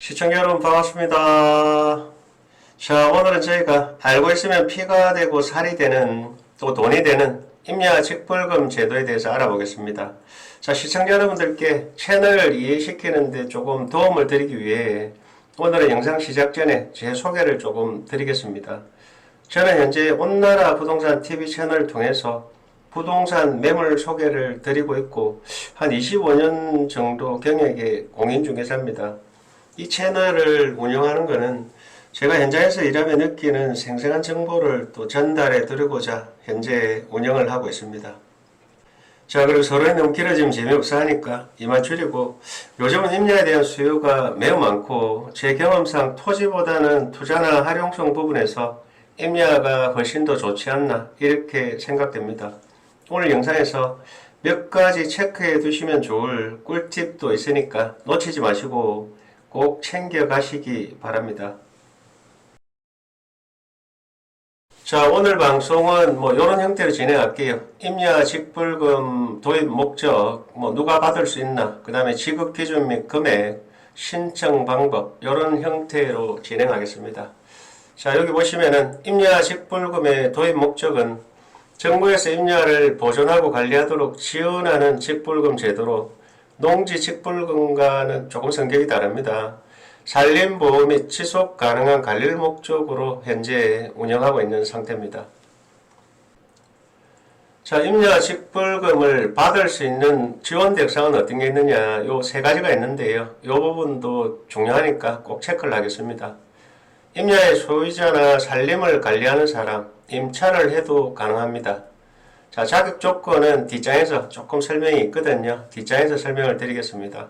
시청자 여러분 반갑습니다. 자, 오늘은 저희가 알고 있으면 피가 되고 살이 되는 또 돈이 되는 임야 직불금 제도에 대해서 알아보겠습니다. 자, 시청자 여러분들께 채널을 이해시키는데 조금 도움을 드리기 위해 오늘은 영상 시작 전에 제 소개를 조금 드리겠습니다. 저는 현재 온나라 부동산 TV 채널을 통해서 부동산 매물 소개를 드리고 있고 한 25년 정도 경력의 공인중개사입니다. 이 채널을 운영하는 것은 제가 현장에서 일하며 느끼는 생생한 정보를 또 전달해 드리고자 현재 운영을 하고 있습니다. 자, 그리고 서로의 너무 길어지면 재미없어 하니까 이만 줄이고, 요즘은 임야에 대한 수요가 매우 많고 제 경험상 토지보다는 투자나 활용성 부분에서 임야가 훨씬 더 좋지 않나 이렇게 생각됩니다. 오늘 영상에서 몇 가지 체크해 두시면 좋을 꿀팁도 있으니까 놓치지 마시고 꼭 챙겨 가시기 바랍니다. 자, 오늘 방송은 이런 형태로 진행할게요. 임야 직불금 도입 목적, 누가 받을 수 있나, 그 다음에 지급 기준 및 금액, 신청 방법, 이런 형태로 진행하겠습니다. 자, 여기 보시면은 임야 직불금의 도입 목적은 정부에서 임야를 보존하고 관리하도록 지원하는 직불금 제도로, 농지 직불금과는 조금 성격이 다릅니다. 산림보호 및 지속 가능한 관리를 목적으로 현재 운영하고 있는 상태입니다. 자, 임야 직불금을 받을 수 있는 지원 대상은 어떤 게 있느냐, 요 세 가지가 있는데요. 요 부분도 중요하니까 꼭 체크를 하겠습니다. 임야의 소유자나 산림을 관리하는 사람, 임차를 해도 가능합니다. 자, 자격 조건은 뒷장에서 조금 설명이 있거든요. 뒷장에서 설명을 드리겠습니다.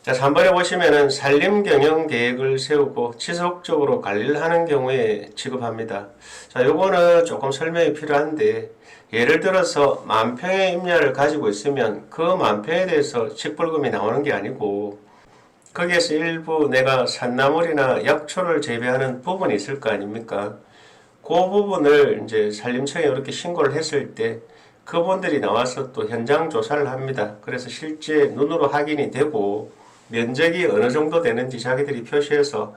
자, 3번에 보시면은 산림 경영 계획을 세우고 지속적으로 관리를 하는 경우에 지급합니다. 자, 요거는 조금 설명이 필요한데, 예를 들어서 10,000평의 임야를 가지고 있으면 그 10,000평에 대해서 직불금이 나오는 게 아니고, 거기에서 일부 내가 산나물이나 약초를 재배하는 부분이 있을 거 아닙니까? 그 부분을 이제 산림청에 이렇게 신고를 했을 때 그분들이 나와서 또 현장 조사를 합니다. 그래서 실제 눈으로 확인이 되고 면적이 어느 정도 되는지 자기들이 표시해서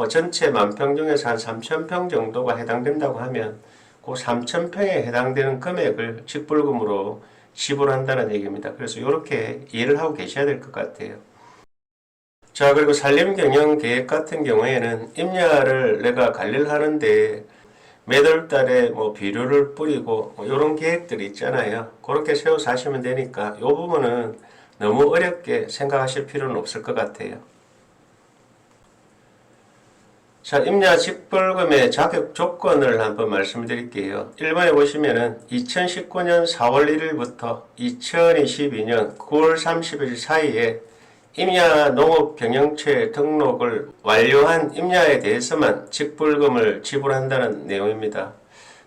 전체 10,000평 중에서 한 3,000평 정도가 해당된다고 하면 그 3,000평에 해당되는 금액을 직불금으로 지불한다는 얘기입니다. 그래서 이렇게 이해를 하고 계셔야 될 것 같아요. 자, 그리고 산림경영 계획 같은 경우에는 임야를 내가 관리를 하는데 매달 달에 비료를 뿌리고 이런 계획들이 있잖아요. 그렇게 세워서 하시면 되니까 이 부분은 너무 어렵게 생각하실 필요는 없을 것 같아요. 자, 임야 직불금의 자격 조건을 한번 말씀드릴게요. 1번에 보시면은 2019년 4월 1일부터 2022년 9월 30일 사이에 임야 농업경영체 등록을 완료한 임야에 대해서만 직불금을 지불한다는 내용입니다.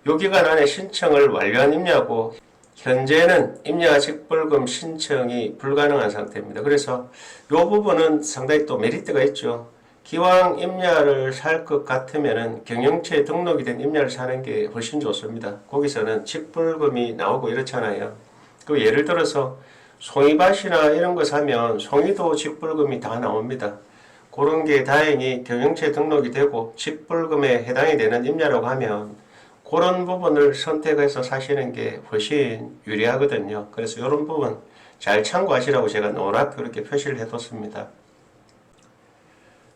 요 기간 안에 신청을 완료한 임야고 현재는 임야 직불금 신청이 불가능한 상태입니다. 그래서 요 부분은 상당히 또 메리트가 있죠. 기왕 임야를 살 것 같으면은 경영체에 등록이 된 임야를 사는 게 훨씬 좋습니다. 거기서는 직불금이 나오고 이렇잖아요. 그 예를 들어서 송이밭이나 이런 거 사면 송이도 직불금이 다 나옵니다. 그런 게 다행히 경영체에 등록이 되고 직불금에 해당이 되는 임야라고 하면 그런 부분을 선택해서 사시는 게 훨씬 유리하거든요. 그래서 이런 부분 잘 참고하시라고 제가 노랗게 이렇게 표시를 해뒀습니다.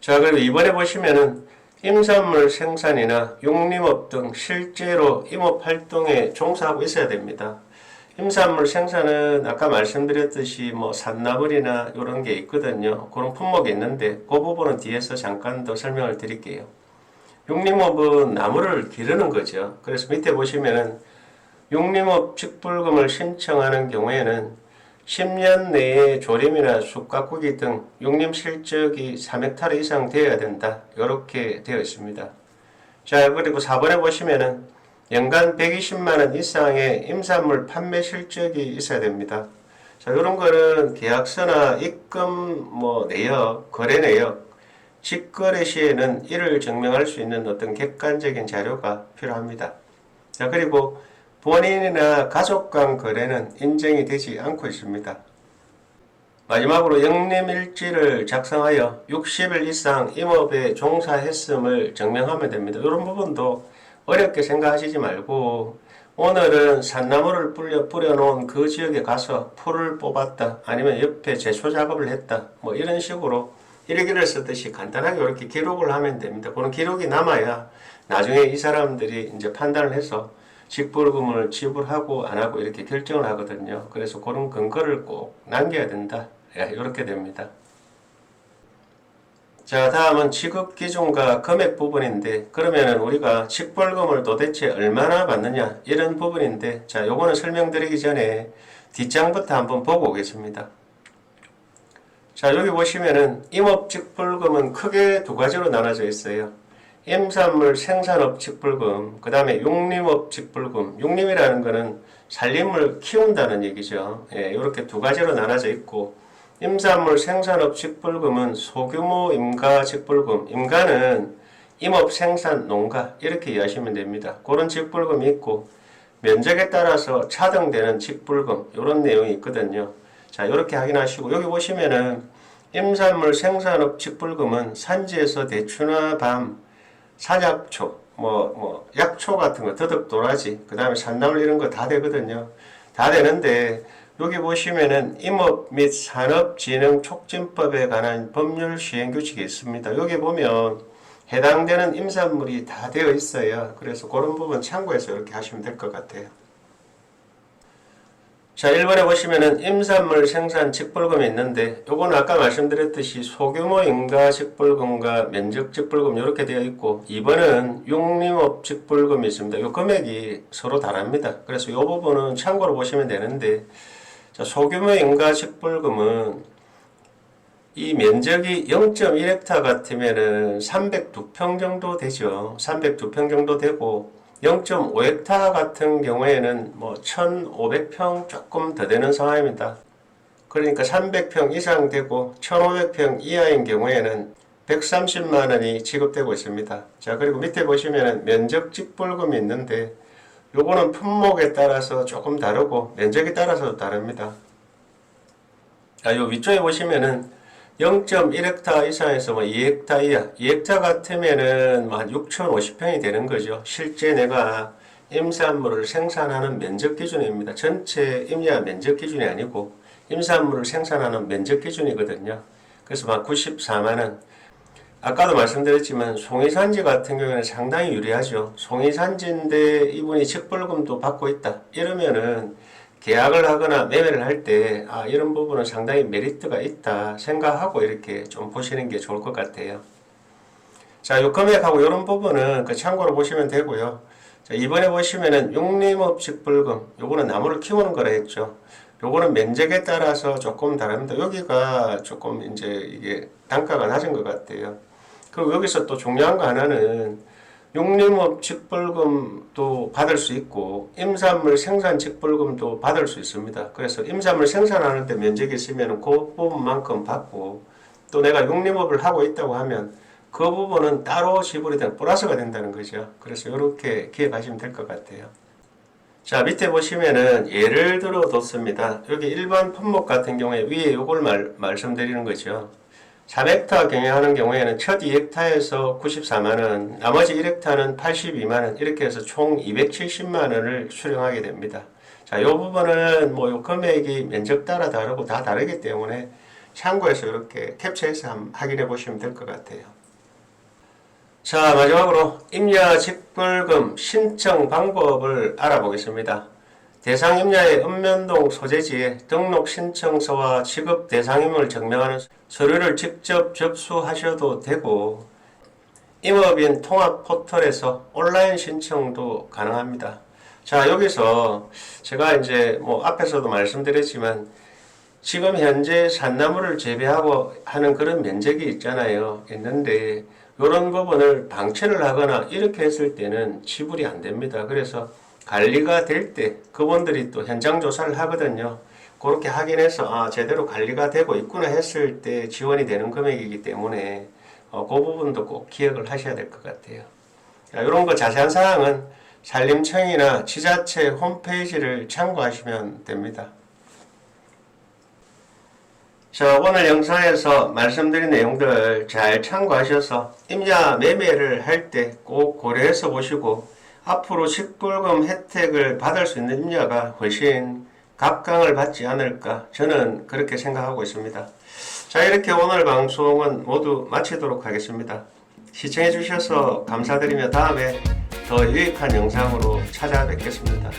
자, 그리고 이번에 보시면은 임산물 생산이나 육림업 등 실제로 임업활동에 종사하고 있어야 됩니다. 임산물 생산은 아까 말씀드렸듯이 산나물이나 이런 게 있거든요. 그런 품목이 있는데 그 부분은 뒤에서 잠깐 더 설명을 드릴게요. 육림업은 나무를 기르는 거죠. 그래서 밑에 보시면은 육림업 직불금을 신청하는 경우에는 10년 내에 조림이나 숲 가꾸기 등 육림 실적이 3헥타르 이상 되어야 된다. 이렇게 되어 있습니다. 자, 그리고 4번에 보시면은 연간 120만원 이상의 임산물 판매 실적이 있어야 됩니다. 자, 이런 거는 계약서나 입금, 내역, 거래 내역, 직거래 시에는 이를 증명할 수 있는 어떤 객관적인 자료가 필요합니다. 자, 그리고 본인이나 가족 간 거래는 인정이 되지 않고 있습니다. 마지막으로 영림일지를 작성하여 60일 이상 임업에 종사했음을 증명하면 됩니다. 이런 부분도 어렵게 생각하시지 말고 오늘은 산나물을 뿌려놓은 그 지역에 가서 풀을 뽑았다, 아니면 옆에 제초 작업을 했다, 뭐 이런 식으로 일기를 쓰듯이 간단하게 이렇게 기록을 하면 됩니다. 그런 기록이 남아야 나중에 이 사람들이 이제 판단을 해서 직불금을 지불하고 안 하고 이렇게 결정을 하거든요. 그래서 그런 근거를 꼭 남겨야 된다. 이렇게 됩니다. 자, 다음은 지급 기준과 금액 부분인데, 그러면은 우리가 직불금을 도대체 얼마나 받느냐 이런 부분인데, 자, 요거는 설명드리기 전에 뒷장부터 한번 보고 오겠습니다. 자, 여기 보시면은 임업직불금은 크게 두 가지로 나눠져 있어요. 임산물 생산업 직불금, 그 다음에 육림업 직불금. 육림이라는 거는 살림을 키운다는 얘기죠. 이렇게 두 가지로 나눠져 있고, 임산물 생산업 직불금은 소규모 임가 직불금, 임가는 임업 생산 농가 이렇게 이해하시면 됩니다. 그런 직불금이 있고, 면적에 따라서 차등되는 직불금 이런 내용이 있거든요. 자, 이렇게 확인하시고, 여기 보시면은 임산물 생산업 직불금은 산지에서 대추나 밤, 사약초, 약초 같은 거, 더덕, 도라지, 그 다음에 산나물 이런 거 다 되거든요. 다 되는데, 여기 보시면은 임업 및 산업진흥촉진법에 관한 법률 시행규칙이 있습니다. 여기 보면 해당되는 임산물이 다 되어 있어요. 그래서 그런 부분 참고해서 이렇게 하시면 될 것 같아요. 자, 1번에 보시면은 임산물 생산 직불금이 있는데, 요거는 아까 말씀드렸듯이 소규모 인가 직불금과 면적 직불금 이렇게 되어 있고, 2번은 육림업 직불금이 있습니다. 요 금액이 서로 다릅니다. 그래서 요 부분은 참고로 보시면 되는데, 자, 소규모 인가 직불금은 이 면적이 0.1헥타 같으면은 302평 정도 되죠. 302평 정도 되고, 0.5헥타 같은 경우에는 1,500평 조금 더 되는 상황입니다. 그러니까 300평 이상 되고 1,500평 이하인 경우에는 130만 원이 지급되고 있습니다. 자, 그리고 밑에 보시면은 면적 직불금이 있는데, 요거는 품목에 따라서 조금 다르고 면적에 따라서도 다릅니다. 자, 요 위쪽에 보시면은 0.1헥타 이상에서 2헥타 이하, 2헥타 같으면은 한 6,050평이 되는 거죠. 실제 내가 임산물을 생산하는 면적 기준입니다. 전체 임야 면적 기준이 아니고 임산물을 생산하는 면적 기준이거든요. 그래서 94만원. 아까도 말씀드렸지만 송이산지 같은 경우에는 상당히 유리하죠. 송이산지인데 이분이 직불금도 받고 있다. 이러면은 계약을 하거나 매매를 할 때 이런 부분은 상당히 메리트가 있다 생각하고 이렇게 좀 보시는 게 좋을 것 같아요. 자, 요 금액하고 이런 부분은 참고로 보시면 되고요. 자, 이번에 보시면은 육림업 직불금, 요거는 나무를 키우는 거라 했죠. 요거는 면적에 따라서 조금 다릅니다. 여기가 조금 이제 이게 단가가 낮은 것 같아요. 그리고 여기서 또 중요한 거 하나는 육림업 직불금도 받을 수 있고 임산물 생산 직불금도 받을 수 있습니다. 그래서 임산물 생산하는데 면적이 있으면 그 부분만큼 받고, 또 내가 육림업을 하고 있다고 하면 그 부분은 따로 지불이 되는 플러스가 된다는 거죠. 그래서 이렇게 기억하시면 될 것 같아요. 자, 밑에 보시면은 예를 들어 뒀습니다. 여기 일반 품목 같은 경우에 위에 요걸 말씀드리는 거죠. 3헥타 경영하는 경우에는 첫 2헥타에서 94만원, 나머지 1헥타는 82만원, 이렇게 해서 총 270만원을 수령하게 됩니다. 자, 요 부분은 요 금액이 면적 따라 다르고 다 다르기 때문에 참고해서 이렇게 캡처해서 한번 확인해 보시면 될 것 같아요. 자, 마지막으로 임야 직불금 신청 방법을 알아보겠습니다. 대상 임야의 읍면동 소재지에 등록 신청서와 지급 대상임을 증명하는 서류를 직접 접수하셔도 되고, 임업인 통합 포털에서 온라인 신청도 가능합니다. 자, 여기서 제가 이제 앞에서도 말씀드렸지만 지금 현재 산나물을 재배하고 하는 그런 면적이 있잖아요. 있는데 이런 부분을 방치를 하거나 이렇게 했을 때는 지불이 안 됩니다. 그래서 관리가 될 때 그분들이 또 현장 조사를 하거든요. 그렇게 확인해서 제대로 관리가 되고 있구나 했을 때 지원이 되는 금액이기 때문에 그 부분도 꼭 기억을 하셔야 될 것 같아요. 이런 거 자세한 사항은 산림청이나 지자체 홈페이지를 참고하시면 됩니다. 자, 오늘 영상에서 말씀드린 내용들 잘 참고하셔서 임야 매매를 할 때 꼭 고려해서 보시고 앞으로 직불금 혜택을 받을 수 있는 임야가 훨씬 각광을 받지 않을까 저는 그렇게 생각하고 있습니다. 자, 이렇게 오늘 방송은 모두 마치도록 하겠습니다. 시청해 주셔서 감사드리며 다음에 더 유익한 영상으로 찾아뵙겠습니다.